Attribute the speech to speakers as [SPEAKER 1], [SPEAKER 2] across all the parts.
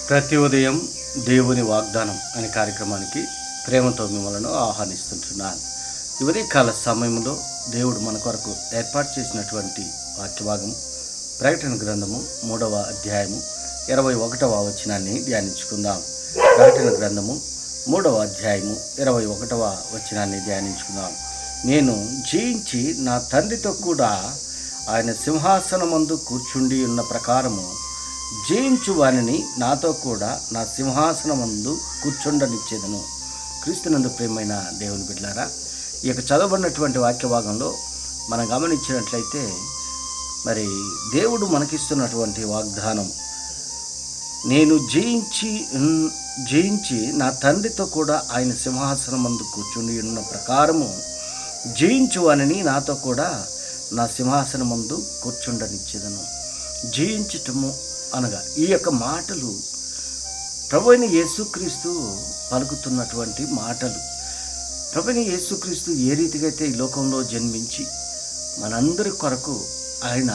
[SPEAKER 1] ప్రతి ఉదయం దేవుని వాగ్దానం అనే కార్యక్రమానికి ప్రేమతో మిమ్మల్ని ఆహ్వానిస్తుంటున్నాను. ఈ ఉదయకాల సమయంలో దేవుడు మన కొరకు ఏర్పాటు చేసినటువంటి వాక్యభాగం ప్రకటన గ్రంథము 3వ అధ్యాయము 21వ వచనాన్ని ధ్యానించుకుందాం. ప్రకటన గ్రంథము 3వ అధ్యాయము 21వ వచనాన్ని ధ్యానించుకుందాం. నేను జయించి నా తండ్రితో కూడా ఆయన సింహాసనమందు కూర్చుండి ఉన్న ప్రకారము జయించు వానిని నాతో కూడా నా సింహాసనమందు కూర్చుండనిచ్చేదను. క్రీస్తునందు ప్రియమైన దేవుని బిడ్డలారా, ఈ యొక్క చదవబడినటువంటి వాక్య భాగంలో మనం గమనించినట్లయితే మరి దేవుడు మనకిస్తున్నటువంటి వాగ్దానం, నేను జయించి నా తండ్రితో కూడా ఆయన సింహాసనమందు కూర్చుండి ఉన్న ప్రకారము జయించు వానిని నాతో కూడా నా సింహాసనమందు కూర్చుండనిచ్చేదను. జయించటము అనగా ఈ యొక్క మాటలు ప్రభువైన యేసుక్రీస్తు పలుకుతున్నటువంటి మాటలు. ప్రభువైన యేసుక్రీస్తు ఏ రీతిగా అయితే ఈ లోకంలో జన్మించి మనందరి కొరకు ఆయన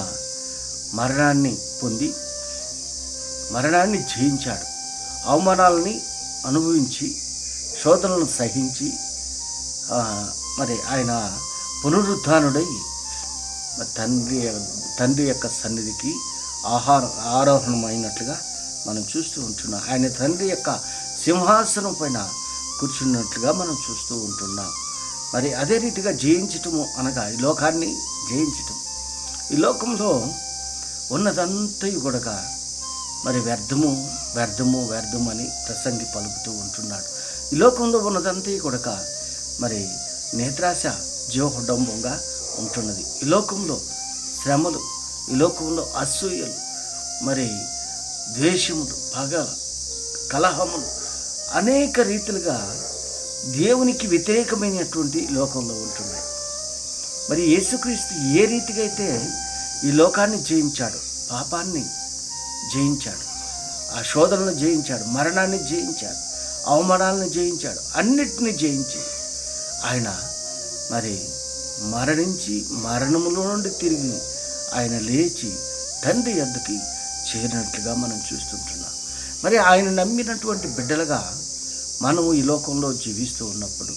[SPEAKER 1] మరణాన్ని పొంది మరణాన్ని జయించాడు, అవమానాలని అనుభవించి శోధనలను సహించి మరి ఆయన పునరుద్ధానుడై తండ్రి యొక్క సన్నిధికి ఆరోహణమైనట్లుగా మనం చూస్తూ ఉంటున్నాం. ఆయన తండ్రి యొక్క సింహాసనం పైన కూర్చున్నట్లుగా మనం చూస్తూ ఉంటున్నాం. మరి అదే రీతిగా జయించటము అనగా ఈ లోకాన్ని జయించటం. ఈ లోకంలో ఉన్నదంతయు కూడా మరి వ్యర్థము అని ప్రసంగి పలుకుతూ ఉంటున్నాడు. ఈ లోకంలో ఉన్నదంతయు కూడా మరి నేత్రాశ జీవహుడంబంగా ఉంటున్నది. ఈ లోకంలో శ్రమలు, ఈ లోకంలో అసూయలు, మరి ద్వేషములు, పగలు, కలహములు అనేక రీతిలుగా దేవునికి వ్యతిరేకమైనటువంటి లోకంలో ఉంటున్నాయి. మరి యేసుక్రీస్తు ఏ రీతిగా అయితే ఈ లోకాన్ని జయించాడు, పాపాన్ని జయించాడు, ఆ శోధనను జయించాడు, మరణాన్ని జయించాడు, అవమానాలను జయించాడు, అన్నిటిని జయించి ఆయన మరి మరణించి మరణములో నుండి తిరిగి ఆయన లేచి తండ్రి యొద్దకి చేరినట్లుగా మనం చూస్తుంటున్నాం. మరి ఆయన నమ్మినటువంటి బిడ్డలుగా మనము ఈ లోకంలో జీవిస్తూ ఉన్నప్పుడు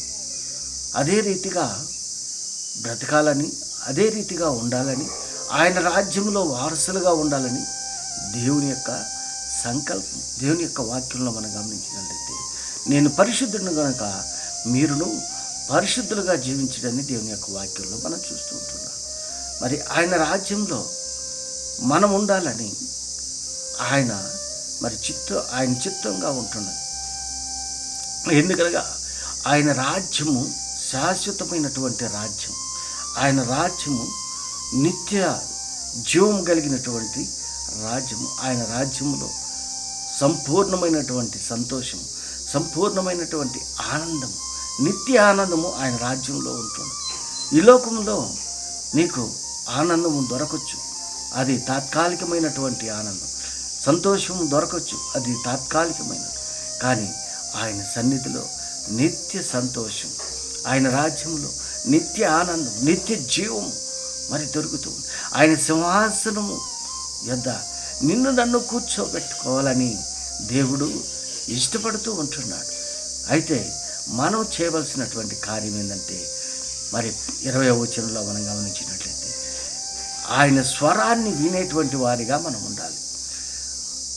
[SPEAKER 1] అదే రీతిగా బ్రతకాలని, అదే రీతిగా ఉండాలని, ఆయన రాజ్యంలో వారసులుగా ఉండాలని దేవుని యొక్క సంకల్పం. దేవుని యొక్క వాక్యంలో మనం గమనించినట్లయితే, నేను పరిశుద్ధుడిని కనుక మీరును పరిశుద్ధులుగా జీవించడాన్ని దేవుని యొక్క వాక్యంలో మనం చూస్తూ ఉంటున్నాం. మరి ఆయన రాజ్యంలో మనం ఉండాలని ఆయన చిత్తంగా ఉంటున్నది. ఎందుకనగా ఆయన రాజ్యము శాశ్వతమైనటువంటి రాజ్యం. ఆయన రాజ్యము నిత్య జీవం కలిగినటువంటి రాజ్యము. ఆయన రాజ్యములో సంపూర్ణమైనటువంటి సంతోషము, సంపూర్ణమైనటువంటి ఆనందము, నిత్య ఆనందము ఆయన రాజ్యంలో ఉంటుంది. ఈ లోకంలో నీకు ఆనందము దొరకచ్చు, అది తాత్కాలికమైనటువంటి ఆనందం. సంతోషం దొరకచ్చు, అది తాత్కాలికమైనది. కానీ ఆయన సన్నిధిలో నిత్య సంతోషం, ఆయన రాజ్యంలో నిత్య ఆనందం, నిత్య జీవము మరి దొరుకుతుంది. ఆయన సింహాసనము యొద్ద నిన్ను నన్ను కూర్చోబెట్టుకోవాలని దేవుడు ఇష్టపడుతూ ఉంటున్నాడు. అయితే మనం చేయవలసినటువంటి కార్యం ఏంటంటే, మరి 20వ వచనంలో మనం గమనించినట్లయితే, ఆయన స్వరాన్ని వినేటువంటి వారిగా మనం ఉండాలి.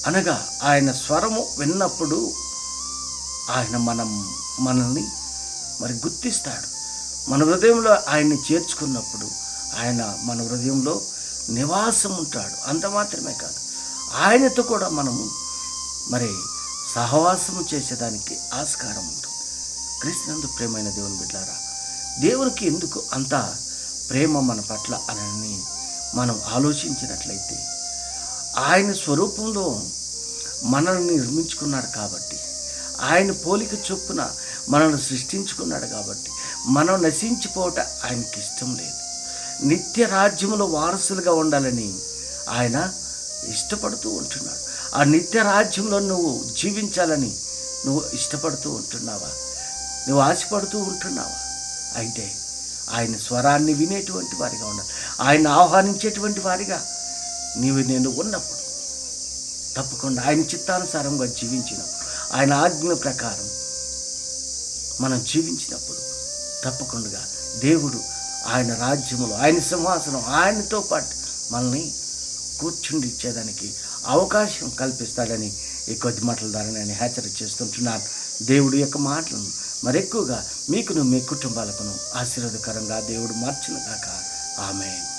[SPEAKER 1] అనగా ఆయన స్వరము విన్నప్పుడు ఆయన మనల్ని మరి గుర్తిస్తాడు. మన హృదయంలో ఆయన్ని చేర్చుకున్నప్పుడు ఆయన మన హృదయంలో నివాసం ఉంటాడు. అంత మాత్రమే కాదు, ఆయనతో కూడా మనము మరి సహవాసము చేసేదానికి ఆస్కారం ఉంటుంది. క్రీస్తునందు ప్రియమైన దేవుని బిడ్డలారా, దేవునికి ఎందుకు అంత ప్రేమ మన పట్ల అని మనం ఆలోచించినట్లయితే, ఆయన స్వరూపంలో మనల్ని నిర్మించుకున్నాడు కాబట్టి, ఆయన పోలిక చొప్పున మనల్ని సృష్టించుకున్నాడు కాబట్టి, మనం నశించిపోవటం ఆయనకి ఇష్టం లేదు. నిత్య రాజ్యంలో వారసులుగా ఉండాలని ఆయన ఇష్టపడుతూ ఉంటున్నాడు. ఆ నిత్య రాజ్యంలో నువ్వు జీవించాలని నువ్వు ఇష్టపడుతూ ఉంటున్నావా? నువ్వు ఆశపడుతూ ఉంటున్నావా? అయితే ఆయన స్వరాన్ని వినేటువంటి వారిగా ఉండాలి. ఆయన ఆహ్వానించేటువంటి వారిగా నేను ఉన్నప్పుడు తప్పకుండా ఆయన చిత్తానుసారంగా జీవించినప్పుడు, ఆయన ఆజ్ఞ ప్రకారం మనం జీవించినప్పుడు తప్పకుండా దేవుడు ఆయన రాజ్యములో, ఆయన సింహాసనం, ఆయనతో పాటు మనల్ని కూర్చుండి ఇచ్చేదానికి అవకాశం కల్పిస్తాడని ఈ కొద్ది మాటల ద్వారా నేను హెచ్చరిక చేస్తుంటున్నాను. దేవుడి యొక్క మాటలను మరెక్కువగా మీకును మీ కుటుంబాలకును ఆశీర్వాదకరంగా దేవుడు మార్చును గాక. ఆమేన్.